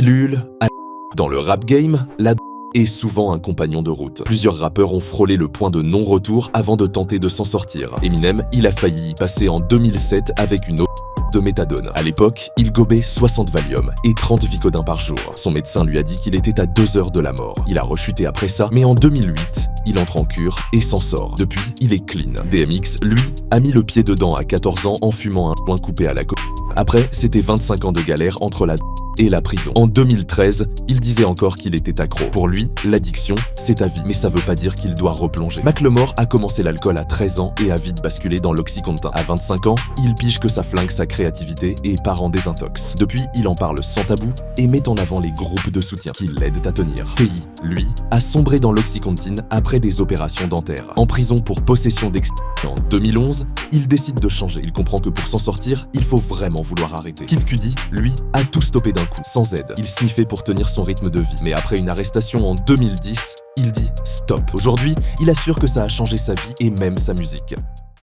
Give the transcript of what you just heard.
Pilule, dans le rap game, la est souvent un compagnon de route. Plusieurs rappeurs ont frôlé le point de non-retour avant de tenter de s'en sortir. Eminem, il a failli y passer en 2007 avec une de méthadone. À l'époque, il gobait 60 Valium et 30 Vicodin par jour. Son médecin lui a dit qu'il était à 2 heures de la mort. Il a rechuté après ça, mais en 2008, il entre en cure et s'en sort. Depuis, il est clean. DMX, lui, a mis le pied dedans à 14 ans en fumant un joint coupé à la coke. Après, c'était 25 ans de galère entre la et la prison. En 2013, il disait encore qu'il était accro. Pour lui, l'addiction, c'est à vie, mais ça veut pas dire qu'il doit replonger. Macklemore a commencé l'alcool à 13 ans et a vite basculé dans l'Oxycontin. À 25 ans, il pige que ça flingue sa créativité et part en désintox. Depuis, il en parle sans tabou et met en avant les groupes de soutien qui l'aident à tenir. TI, lui, a sombré dans l'Oxycontin après des opérations dentaires. En prison pour possession d'excès en 2011, il décide de changer. Il comprend que pour s'en sortir, il faut vraiment vouloir arrêter. Kid Cudi, lui, a tout stoppé d'un coup, sans aide. Il sniffait pour tenir son rythme de vie. Mais après une arrestation en 2010, il dit stop. Aujourd'hui, il assure que ça a changé sa vie et même sa musique.